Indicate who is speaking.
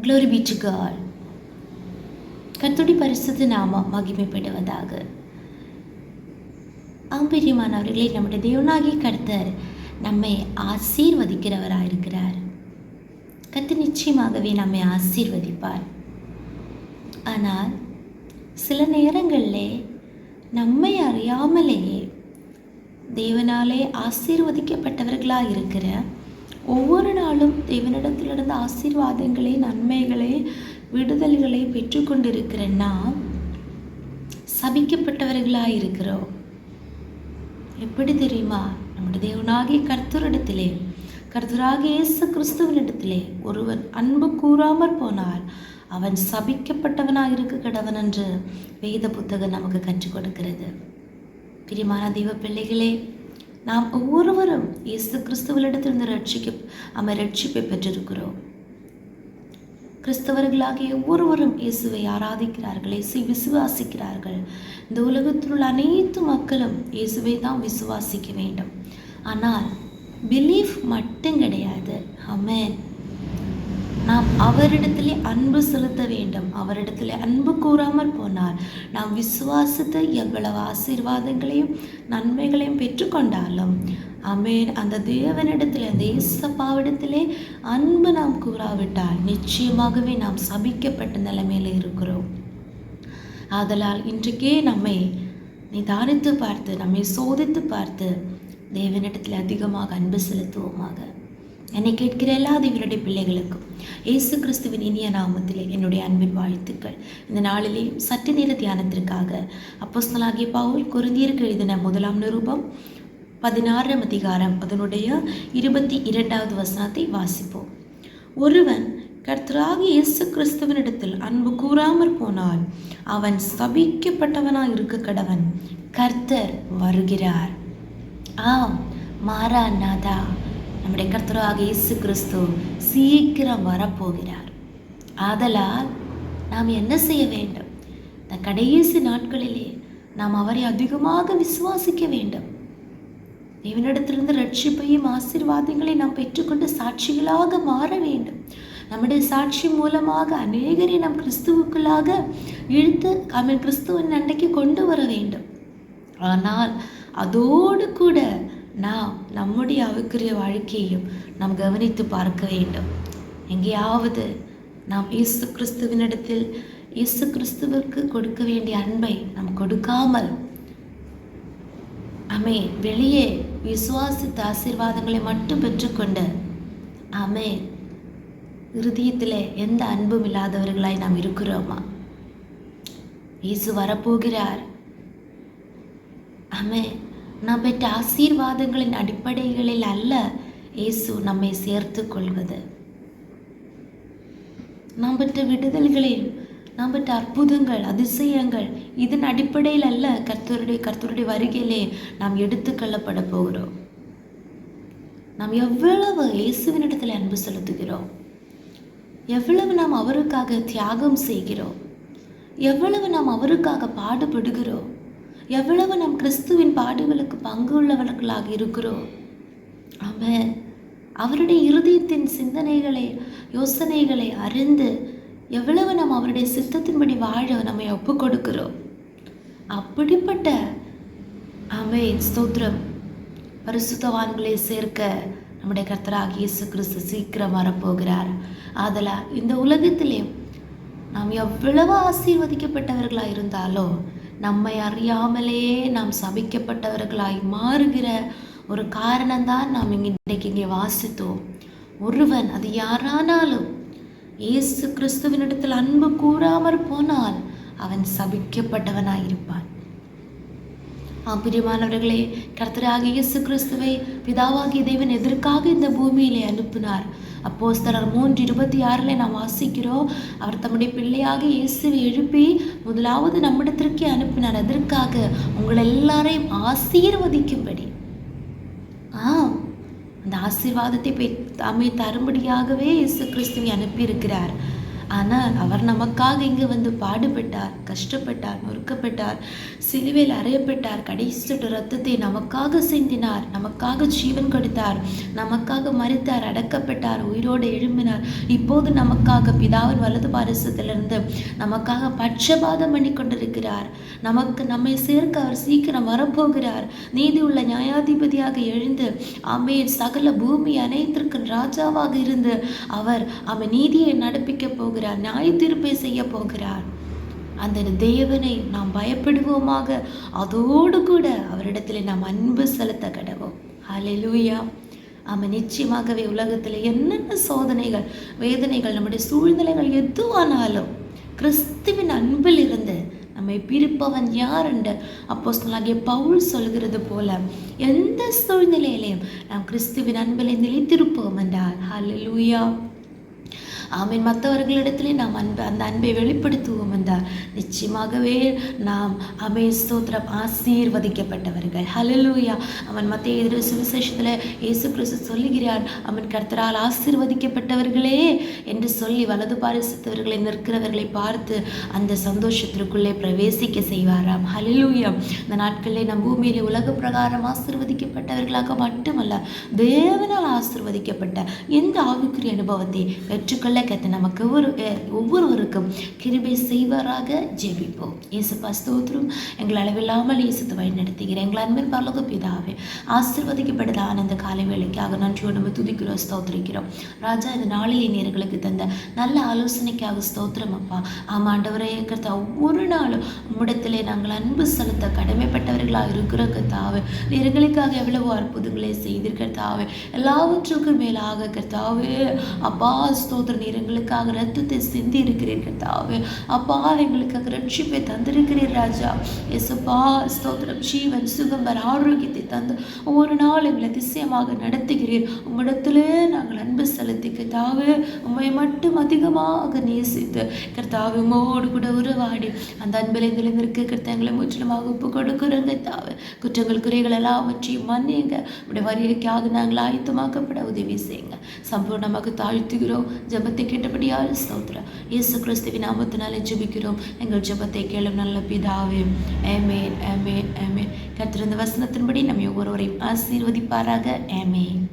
Speaker 1: Glory be to God. கர்த்தருடைய பரிசுத்த நாமம் மகிமைப்படுவதாக. ஆம்பரியமானவர்களே, நம்முடைய தேவனாகிய கர்த்தர் நம்மை ஆசீர்வதிக்கிறவராயிருக்கிறார். கர்த்தர் நிச்சயமாகவே நம்மை ஆசீர்வதிப்பார். ஆனால் சில நேரங்களிலே நம்மை அறியாமலேயே தேவனாலே ஆசீர்வதிக்கப்பட்டவர்களாக இருக்கிற ஒவ்வொரு நாளும் தேவனிடத்திலிருந்து ஆசீர்வாதங்களை, நன்மைகளை, விடுதல்களை பெற்றுக்கொண்டிருக்கிற நாம் சபிக்கப்பட்டவர்களாக இருக்கிறோம். எப்படி தெரியுமா? நம்முடைய தேவனாகிய கர்த்தராகிய இயேசு கிறிஸ்துவனிடத்திலே ஒருவன் அன்பு கூறாமற் போனால் அவன் சபிக்கப்பட்டவனாக இருக்க கடவன் என்று வேத புத்தகம் நமக்கு கற்றுக் கொடுக்கிறது. பிரியமான தெய்வ பிள்ளைகளே, நாம் ஒவ்வொருவரும் இயேசு கிறிஸ்துவனிடத்திலிருந்து ரட்சிப்பை பெற்றிருக்கிறோம். கிறிஸ்தவர்களாகிய ஒவ்வொருவரும் இயேசுவை ஆராதிக்கிறார்கள், இயேசுவை விசுவாசிக்கிறார்கள். இந்த உலகத்தில் உள்ள அனைத்து மக்களும் இயேசுவை தான் விசுவாசிக்க வேண்டும். ஆனால் பிலீஃப் மட்டும் கிடையாது. ஆமென். நாம் அவரிடத்திலே அன்பு செலுத்த வேண்டும். அவரிடத்திலே அன்பு கூறாமல் போனால் நாம் விசுவாசத்தை எவ்வளவு ஆசீர்வாதங்களையும் நன்மைகளையும் பெற்றுக்கொண்டாலும், ஆமென், அந்த தேவனிடத்திலே, அந்த இயேசப்பாவிடத்திலே அன்பு நாம் கூறாவிட்டால் நிச்சயமாகவே நாம் சபிக்கப்பட்ட நிலைமையில இருக்கிறோம். ஆதலால் இன்றைக்கே நம்மை நிதானித்து பார்த்து, நம்மை சோதித்து பார்த்து தேவனிடத்தில் அதிகமாக அன்பு செலுத்துவோமாக. என்னை கேட்கிற எல்லா தேவனுடைய பிள்ளைகளுக்கும் இயேசு கிறிஸ்துவின் இனிய நாமத்திலே என்னுடைய அன்பின் வாழ்த்துக்கள். இந்த நாளிலே சற்று நேர தியானத்திற்காக அப்போஸ்தலனாகிய பவுல் கொரிந்தியருக்கு எழுதின 1 நிருபம் 16 அதிகாரம் அதனுடைய 22வது வசனத்தை வாசிப்போம். ஒருவன் கர்த்தராகிய இயேசு கிறிஸ்துவனிடத்தில் அன்பு கூறாமற் போனால் அவன் சபிக்கப்பட்டவனாய் இருக்க கடவன். கர்த்தர் வருகிறார். ஆம், மாராநாதா, நம்முடைய கர்த்தராகிய இயேசு கிறிஸ்து சீக்கிரம் வரப்போகிறார். ஆதலால் நாம் என்ன செய்ய வேண்டும்? இந்த கடைசி நாட்களிலே நாம் அவரை அதிகமாக விசுவாசிக்க வேண்டும். தேவனிடத்திலிருந்து ரட்சிப்பையும் ஆசீர்வாதங்களை நாம் பெற்றுக்கொண்டு சாட்சிகளாக மாற வேண்டும். நம்முடைய சாட்சி மூலமாக அநேகரை நாம் கிறிஸ்துவுக்குள்ளாக இழுத்து கிறிஸ்துவின் அண்டைக்கு கொண்டு வர வேண்டும். ஆனால் அதோடு கூட நாம் நம்முடைய ஆவிக்குரிய வாழ்க்கையையும் நாம் கவனித்து பார்க்க வேண்டும். எங்கேயாவது நாம் இயேசு கிறிஸ்துவினிடத்தில் இயேசு கிறிஸ்துவுக்கு கொடுக்க வேண்டிய அன்பை நாம் கொடுக்காமல் வெளியே விசுவாசித்த ஆசீர்வாதங்களை மட்டும் பெற்றுக்கொண்டு இருதயத்தில் எந்த அன்பும் இல்லாதவர்களாய் நாம் இருக்கிறோமா? இயேசு வரப்போகிறார். நாம் பெற்ற ஆசீர்வாதங்களின் அடிப்படைகளில் அல்ல இயேசு நம்மை சேர்த்து கொள்வது. நாம் பெற்ற விடுதல்களில், நாம் பெற்ற அற்புதங்கள், அதிசயங்கள், இதன் அடிப்படையில் அல்ல கர்த்தருடைய வருகையிலே நாம் எடுத்துக்கொள்ளப்பட போகிறோம். நாம் எவ்வளவு இயேசுவினிடத்தில் அன்பு செலுத்துகிறோம், எவ்வளவு நாம் அவருக்காக தியாகம் செய்கிறோம், எவ்வளவு நாம் அவருக்காக பாடுபடுகிறோம், எவ்வளவு நாம் கிறிஸ்துவின் பாடுகளுக்கு பங்கு உள்ளவர்களாக இருக்கிறோம். அவருடைய இருதயத்தின் சிந்தனைகளை, யோசனைகளை அறிந்து எவ்வளவு நாம் அவருடைய சித்தத்தின்படி வாழ நம்மை ஒப்பு கொடுக்கிறோம். அப்படிப்பட்ட ஸ்தோத்திரம் பரிசுத்தவான்களை சேர்க்க நம்முடைய கர்த்தராகிய இயேசு கிறிஸ்து சீக்கிரம் வரப்போகிறார். ஆதலால் இந்த உலகத்திலே நாம் எவ்வளவு ஆசீர்வதிக்கப்பட்டவர்களாக இருந்தாலோ நம்மை அறியாமலேயே நாம் சபிக்கப்பட்டவர்களாய் மாறுகிற ஒரு காரணம்தான் நாம் இன்றைக்கு வாசித்தோம். ஒருவன், அது யாரானாலும், இயேசு கிறிஸ்துவினிடத்தில் அன்பு கூறாமற் போனால் அவன் சபிக்கப்பட்டவனாயிருப்பான். பிரியமானவர்களே, கர்த்தராகிய இயேசு கிறிஸ்துவை பிதாவாகிய தேவன் எதற்காக இந்த பூமியிலே அனுப்பினார்? அப்போஸ்தலர் 3:26 நாம் வாசிக்கிறோம். அவர் தம்முடைய பிள்ளையாக இயேசுவை எழுப்பி முதலாவது நம்மிடத்திற்கே அனுப்பினார். அதற்காக உங்கள் எல்லாரையும் ஆசீர்வதிக்கும்படி. அந்த ஆசீர்வாதத்தை தரும்படியாகவே இயேசு கிறிஸ்துவை அனுப்பியிருக்கிறார். ஆனால் அவர் நமக்காக இங்கு வந்து பாடுபட்டார், கஷ்டப்பட்டார், நொறுக்கப்பட்டார், சிலுவையில் அறையப்பட்டார், கடைசி சொட்டு ரத்தத்தை நமக்காக சிந்தினார், நமக்காக ஜீவன் கொடுத்தார், நமக்காக மரித்தார், அடக்கப்பட்டார், உயிரோடு எழும்பினார். இப்போது நமக்காக பிதாவின் வலது பாரிசத்திலிருந்து நமக்காக பட்சபாதம் பண்ணி கொண்டிருக்கிறார். நம்மை சேர்க்க அவர் சீக்கிரம் வரப்போகிறார். நீதி உள்ள நியாயாதிபதியாக எழுந்து சகல பூமி அனைத்திற்கும் ராஜாவாக இருந்து அவர் நீதியை நடப்பிக்க போகிறார், நியாய தீர்ப்பை செய்ய போகிறார். அந்த தேவனை நாம் பயப்படுவோமாக, அதோடு கூட அவரிடத்தில் நாம் அன்பு செலுத்த கடவோம். ஹல்லேலூயா. நிச்சயமாகவே உலகத்தில் என்னென்ன சோதனைகள், வேதனைகள், நம்முடைய சூழ்நிலைகள் எதுவானாலும் கிறிஸ்துவின் அன்பில் இருந்து நம்மை பிரிப்பவன் யார் என்று அப்போஸ்தலனாகிய பவுல் சொல்கிறது போல எந்த சூழ்நிலையிலையும் நாம் கிறிஸ்துவின் அன்பில் நிலைத்திருப்போம் என்றார். ஹல்லேலூயா. மற்றவர்களிடத்திலே நாம் அந்த அன்பை வெளிப்படுத்துவோம் என்றால் நிச்சயமாகவே நாம் ஸ்தோத்திரம் ஆசீர்வதிக்கப்பட்டவர்கள். ஹல்லேலூயா. மத்தேயு சுவிசேஷத்தில் இயேசு கிறிஸ்து சொல்லுகிறார், கர்த்தரால் ஆசீர்வதிக்கப்பட்டவர்களே என்று சொல்லி வலது பாரிசத்தவர்களை நிற்கிறவர்களை பார்த்து அந்த சந்தோஷத்திற்குள்ளே பிரவேசிக்க செய்வாராம். ஹல்லேலூயா. இந்த நாட்களிலே நம் பூமியிலே உலக பிரகாரம் ஆசீர்வதிக்கப்பட்டவர்களாக மட்டுமல்ல, தேவனால் ஆசீர்வதிக்கப்பட்ட இந்த ஆவிக்குரிய அனுபவத்தை பெற்றுக்கொள்ள கர்த்தர் நமக்கு ஒவ்வொருவருக்கும் கிருபை செய்வாராக. ஜெபிப்போம். இயேசுப்பா ஸ்தோத்திரம். எங்கள் அளவில்லாமல் இயேசுத்தை வழி நடத்துகிற எங்கள் அன்பின் பரலோக பிதாவே, ஆசீர்வதிக்கப்பட்டதான அந்த காலை வேளைக்காக நன்றியோடு நம்ம துதிக்கிறோம், ஸ்தோத்திரிக்கிறோம். ராஜா, இந்த நாளிலே நேயர்களுக்கு தந்த நல்ல ஆலோசனைக்காக ஸ்தோத்திரம் அப்பா. ஆண்டவரே கர்த்தா, ஒவ்வொரு நாளும் உம்மிடத்திலே நாங்கள் அன்பு செலுத்த கடமைப்பட்டவர்களாக இருக்கிறோம் கர்த்தாவே. நேயர்களுக்காக எவ்வளவோ அற்புதங்களை செய்திருக்கிறதாவே, எல்லாவற்றுக்கும் மேலாக கர்த்தாவே அப்பா ஸ்தோத்திர, நீர் எங்களுக்காக ரத்தத்தை சிந்தி இருக்கிறீர்கள் தாவே. அப்பா, எங்களுக்காக ரட்சிப்பை தந்திருக்கிறீர் ராஜா. இயேசுப்பா ஸ்தோத்திரம். ஜீவன், சுகம், ஆரோக்கியத்தை தந்து ஒவ்வொரு நாள் எங்களை அதிசயமாக நடத்துகிறீர். உம்மிடத்திலே நாங்கள் அன்பு செலுத்திக்க தாவே, உண்மை மட்டும் அதிகமாக நேசித்து கர்த்தாவே உம்மோடு கூட உறவாடி அந்த அன்பில் நிலைநிற்க கர்த்தா எங்களை முற்றிலுமாக ஒப்பு கொடுக்குறங்க தாவே. குற்றங்கள் குறைகள் எல்லாவற்றையும் மன்னியுங்க. உடைய வருகைக்காக நாங்கள் ஆயத்தமாக்கப்பட உதவி செய்யுங்க. சம்பூர்ணமாக தாழ்த்துகிறோம். ஜெபத்தை கேட்டபடியால் ஸ்தோத்திரம். இயேசு கிறிஸ்துவின் நாமத்தினாலே ஜெபிக்கிறோம் எங்கள் ஜெபத்தை கேளும் நல்ல பிதாவே. ஆமென், ஆமென், ஆமென். கர்த்தர் இந்த வசனத்தின்படி நம்ம ஒவ்வொருவரையும் ஆசீர்வதிப்பாராக. ஆமென்.